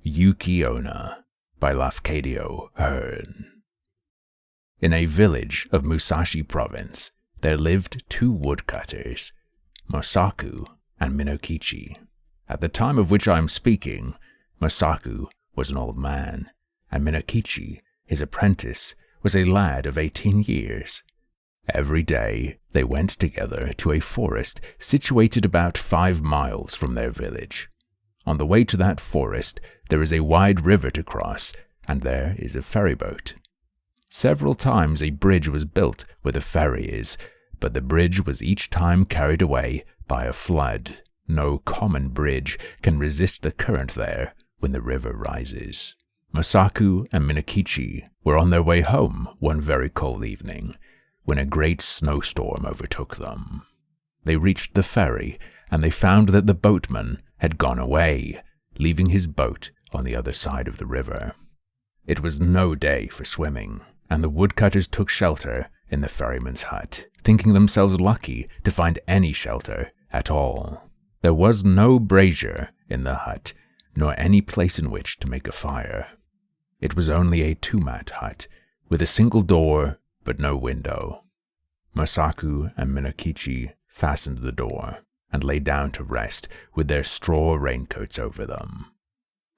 Yuki-Onna by Lafcadio, Hearn. In a village of Musashi Province, there lived two woodcutters, Masaku and Minokichi. At the time of which I am speaking, Masaku was an old man, and Minokichi, his apprentice, was a lad of 18 years. Every day they went together to a forest situated about 5 miles from their village. On the way to that forest, there is a wide river to cross, and there is a ferryboat. Several times a bridge was built where the ferry is, but the bridge was each time carried away by a flood. No common bridge can resist the current there when the river rises. Masaku and Minokichi were on their way home one very cold evening, when a great snowstorm overtook them. They reached the ferry, and they found that the boatman had gone away, leaving his boat on the other side of the river. It was no day for swimming, and the woodcutters took shelter in the ferryman's hut, thinking themselves lucky to find any shelter at all. There was no brazier in the hut, nor any place in which to make a fire. It was only a 2-mat hut, with a single door but no window. Masaku and Minokichi fastened the door and lay down to rest with their straw raincoats over them.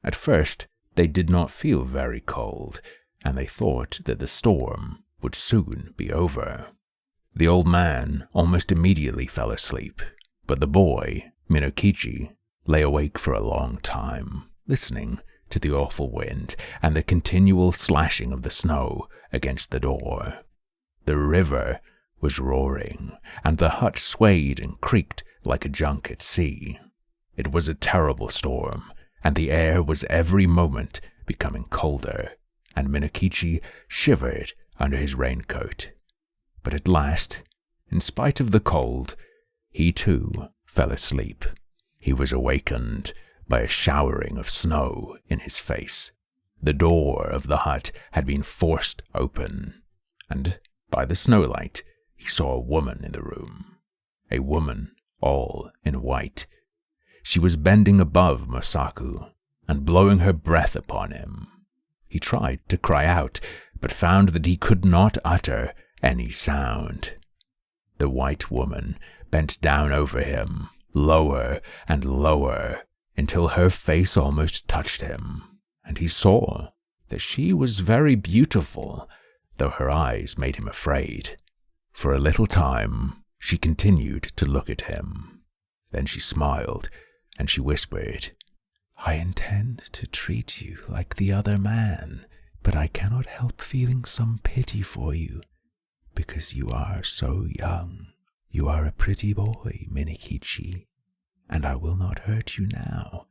At first, they did not feel very cold, and they thought that the storm would soon be over. The old man almost immediately fell asleep, but the boy, Minokichi, lay awake for a long time, listening to the awful wind and the continual slashing of the snow against the door. The river was roaring, and the hut swayed and creaked like a junk at sea. It was a terrible storm, and the air was every moment becoming colder, and Minokichi shivered under his raincoat. But at last, in spite of the cold, he too fell asleep. He was awakened by a showering of snow in his face. The door of the hut had been forced open, and by the snowlight he saw a woman in the room. A woman all in white. She was bending above Masaku and blowing her breath upon him. He tried to cry out, but found that he could not utter any sound. The white woman bent down over him, lower and lower, until her face almost touched him, and he saw that she was very beautiful, though her eyes made him afraid. For a little time, she continued to look at him. Then she smiled, and she whispered, "I intend to treat you like the other man, but I cannot help feeling some pity for you, because you are so young. You are a pretty boy, Minokichi, and I will not hurt you now,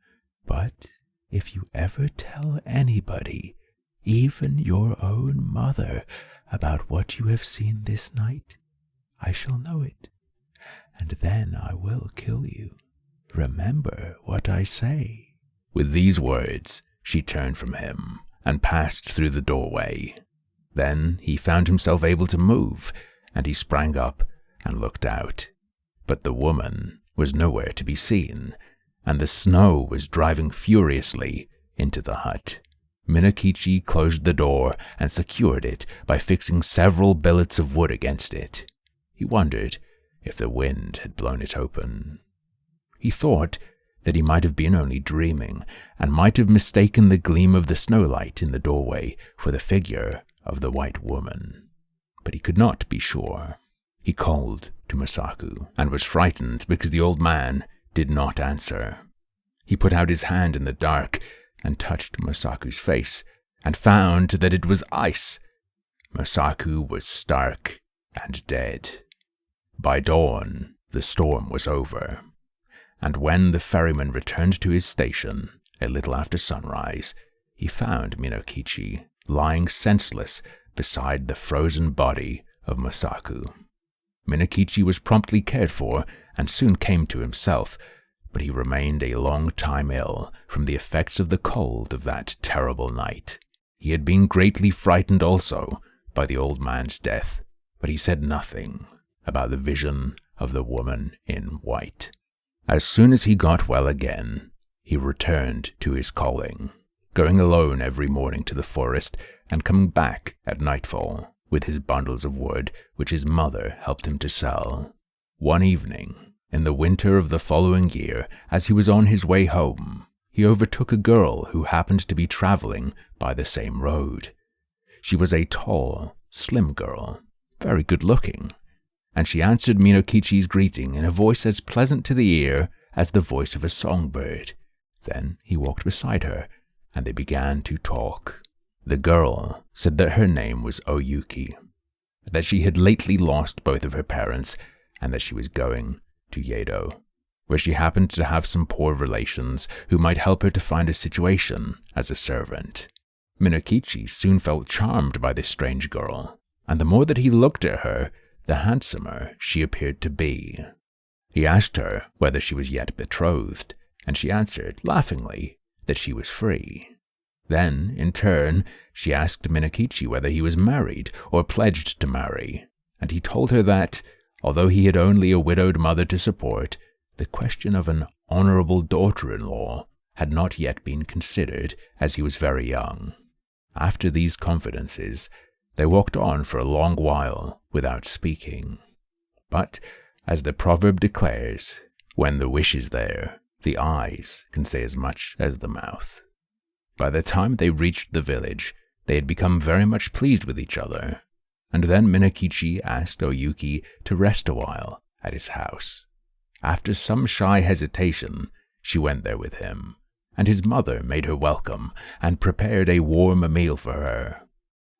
but if you ever tell anybody, even your own mother, about what you have seen this night, I shall know it, and then I will kill you. Remember what I say." With these words, she turned from him and passed through the doorway. Then he found himself able to move, and he sprang up and looked out. But the woman was nowhere to be seen, and the snow was driving furiously into the hut. Minokichi closed the door and secured it by fixing several billets of wood against it. He wondered if the wind had blown it open. He thought that he might have been only dreaming, and might have mistaken the gleam of the snowlight in the doorway for the figure of the white woman. But he could not be sure. He called to Masaku, and was frightened because the old man did not answer. He put out his hand in the dark and touched Masaku's face, and found that it was ice. Masaku was stark and dead. By dawn, the storm was over, and when the ferryman returned to his station a little after sunrise, he found Minokichi lying senseless beside the frozen body of Masaku. Minokichi was promptly cared for and soon came to himself, but he remained a long time ill from the effects of the cold of that terrible night. He had been greatly frightened also by the old man's death, but he said nothing about the vision of the woman in white. As soon as he got well again, he returned to his calling. going alone every morning to the forest and coming back at nightfall with his bundles of wood which his mother helped him to sell. One evening, in the winter of the following year, as he was on his way home, he overtook a girl who happened to be traveling by the same road. She was a tall, slim girl, very good-looking, and she answered Minokichi's greeting in a voice as pleasant to the ear as the voice of a songbird. Then he walked beside her, and they began to talk. The girl said that her name was Oyuki, that she had lately lost both of her parents, and that she was going to Yedo, where she happened to have some poor relations who might help her to find a situation as a servant. Minokichi soon felt charmed by this strange girl, and the more that he looked at her, the handsomer she appeared to be. He asked her whether she was yet betrothed, and she answered, laughingly, that she was free. Then, in turn, she asked Minokichi whether he was married or pledged to marry, and he told her that, although he had only a widowed mother to support, the question of an honorable daughter-in-law had not yet been considered, as he was very young. After these confidences, they walked on for a long while without speaking. But, as the proverb declares, when the wish is there, the eyes can say as much as the mouth. By the time they reached the village, they had become very much pleased with each other, and then Minokichi asked Oyuki to rest a while at his house. After some shy hesitation, she went there with him, and his mother made her welcome and prepared a warm meal for her.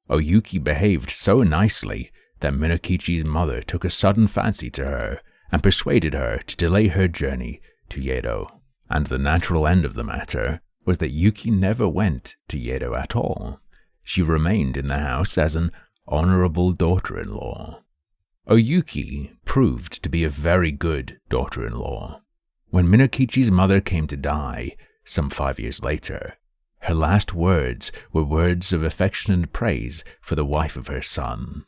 Oyuki behaved so nicely that Minokichi's mother took a sudden fancy to her and persuaded her to delay her journey to Yedo, and the natural end of the matter was that Yuki never went to Yedo at all. She remained in the house as an honorable daughter-in-law. Oyuki proved to be a very good daughter-in-law. When Minokichi's mother came to die, some 5 years later, her last words were words of affection and praise for the wife of her son.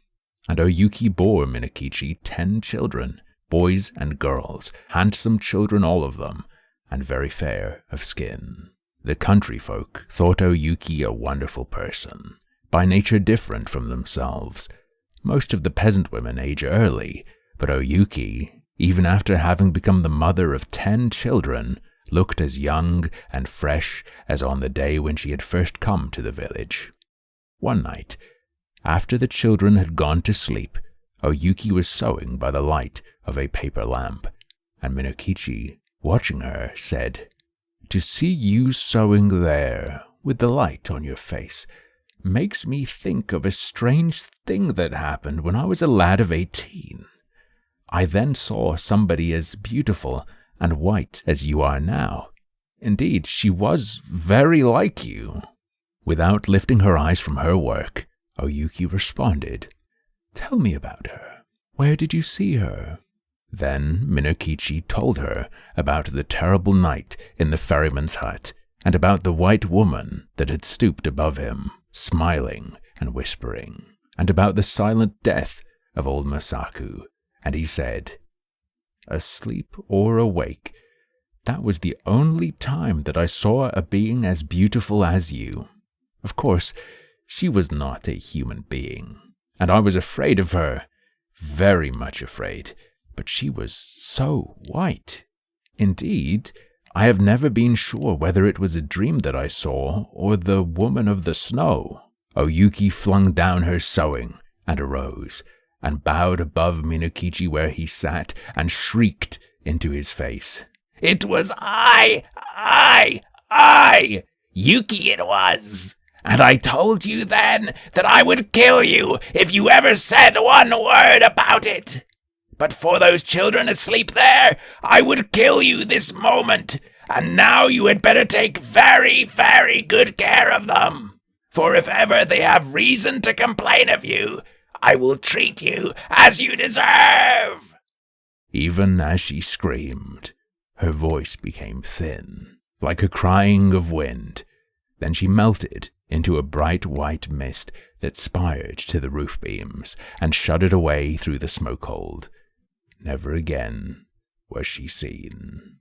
And Oyuki bore Minokichi 10 children, boys and girls, handsome children all of them, and very fair of skin. The country folk thought Oyuki a wonderful person, by nature different from themselves. Most of the peasant women age early, but Oyuki, even after having become the mother of 10 children, looked as young and fresh as on the day when she had first come to the village. One night, after the children had gone to sleep, Oyuki was sewing by the light of a paper lamp, and Minokichi, watching her, said, "To see you sewing there, with the light on your face, makes me think of a strange thing that happened when I was a lad of 18. I then saw somebody as beautiful and white as you are now. Indeed, she was very like you." Without lifting her eyes from her work, Oyuki responded, "Tell me about her. Where did you see her?" Then Minokichi told her about the terrible night in the ferryman's hut, and about the white woman that had stooped above him, smiling and whispering, and about the silent death of old Masaku, and he said, "Asleep or awake, that was the only time that I saw a being as beautiful as you. Of course, she was not a human being, and I was afraid of her, very much afraid, but she was so white. Indeed, I have never been sure whether it was a dream that I saw or the woman of the snow." Oyuki flung down her sewing and arose, and bowed above Minokichi where he sat, and shrieked into his face, "It was I! Yuki it was! And I told you then that I would kill you if you ever said one word about it. But for those children asleep there, I would kill you this moment, and now you had better take very, very good care of them. For if ever they have reason to complain of you, I will treat you as you deserve." Even as she screamed, her voice became thin, like a crying of wind. Then she melted into a bright white mist that spired to the roof beams and shuddered away through the smoke hold. Never again was she seen.